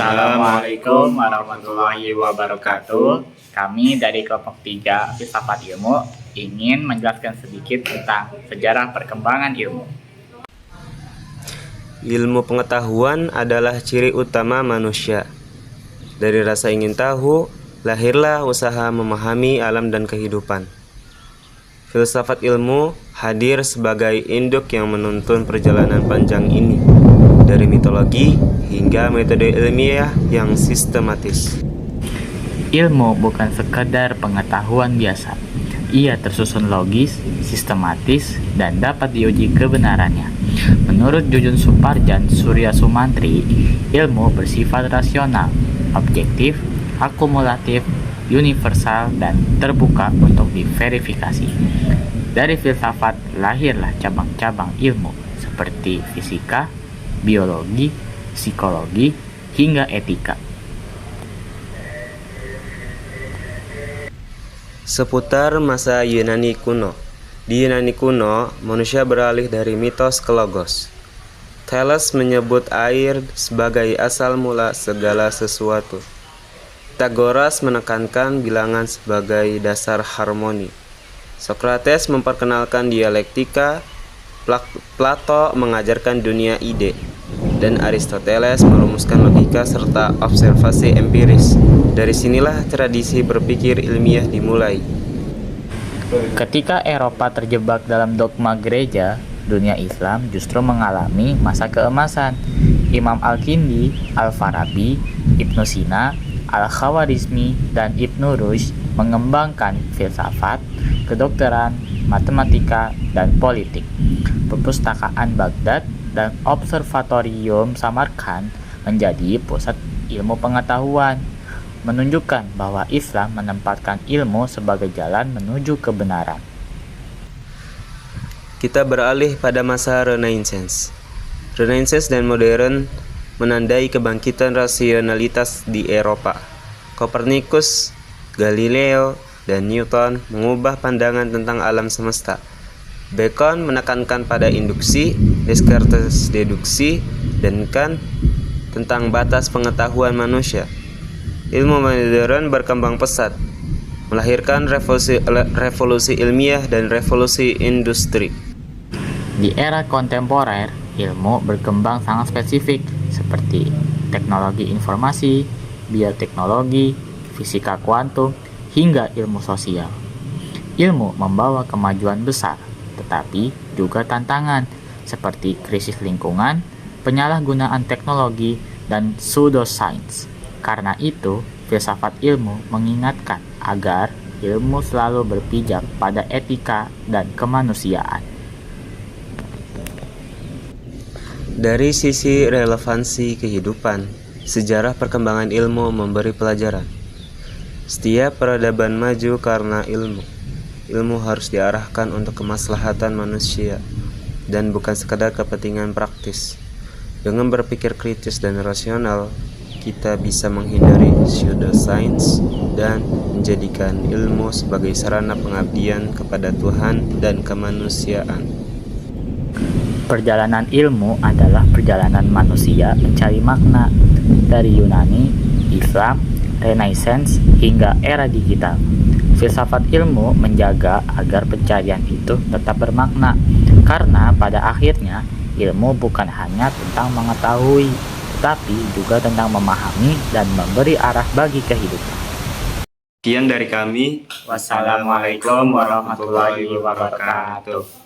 Assalamualaikum warahmatullahi wabarakatuh. Kami dari kelompok 3 Filsafat Ilmu ingin menjelaskan sedikit tentang sejarah perkembangan ilmu. Ilmu pengetahuan adalah ciri utama manusia. Dari rasa ingin tahu, lahirlah usaha memahami alam dan kehidupan. Filsafat ilmu hadir sebagai induk yang menuntun perjalanan panjang ini, dari mitologi hingga metode ilmiah yang sistematis. Ilmu bukan sekadar pengetahuan biasa. Ia tersusun logis, sistematis, dan dapat diuji kebenarannya. Menurut Jujun Suparjan Surya Sumantri, ilmu bersifat rasional, objektif, akumulatif, universal, dan terbuka untuk diverifikasi. Dari filsafat lahirlah cabang-cabang ilmu seperti fisika, biologi, psikologi, hingga etika. Seputar masa Yunani kuno. Di Yunani kuno, manusia beralih dari mitos ke logos. Thales menyebut air sebagai asal mula segala sesuatu. Pythagoras menekankan bilangan sebagai dasar harmoni. Socrates memperkenalkan dialektika, Plato mengajarkan dunia ide, dan Aristoteles merumuskan logika serta observasi empiris. Dari sinilah tradisi berpikir ilmiah dimulai. Ketika Eropa terjebak dalam dogma gereja, dunia Islam justru mengalami masa keemasan. Imam Al-Kindi, Al-Farabi, Ibnu Sina, Al-Khawarizmi, dan Ibnu Rushd mengembangkan filsafat, kedokteran, matematika, dan politik. Perpustakaan Baghdad dan Observatorium Samarkand menjadi pusat ilmu pengetahuan, menunjukkan bahwa Islam menempatkan ilmu sebagai jalan menuju kebenaran. Kita beralih pada masa Renaissance. Renaissance dan modern menandai kebangkitan rasionalitas di Eropa. Kopernikus, Galileo, dan Newton mengubah pandangan tentang alam semesta. Bacon menekankan pada induksi, Descartes deduksi, dan Kant tentang batas pengetahuan manusia. Ilmu modern berkembang pesat, melahirkan revolusi ilmiah dan revolusi industri. Di era kontemporer, ilmu berkembang sangat spesifik seperti teknologi informasi, bioteknologi, fisika kuantum, hingga ilmu sosial. Ilmu membawa kemajuan besar, tetapi juga tantangan seperti krisis lingkungan, penyalahgunaan teknologi, dan pseudoscience. Karena itu, filsafat ilmu mengingatkan agar ilmu selalu berpijak pada etika dan kemanusiaan. Dari sisi relevansi kehidupan, sejarah perkembangan ilmu memberi pelajaran. Setiap peradaban maju karena ilmu. Ilmu harus diarahkan untuk kemaslahatan manusia dan bukan sekadar kepentingan praktis. Dengan berpikir kritis dan rasional, kita bisa menghindari pseudoscience dan menjadikan ilmu sebagai sarana pengabdian kepada Tuhan dan kemanusiaan. Perjalanan ilmu adalah perjalanan manusia mencari makna dari Yunani, Islam, Renaissance, hingga era digital. Filsafat ilmu menjaga agar pencarian itu tetap bermakna, karena pada akhirnya ilmu bukan hanya tentang mengetahui, tetapi juga tentang memahami dan memberi arah bagi kehidupan. Sekian dari kami. Wassalamualaikum warahmatullahi wabarakatuh.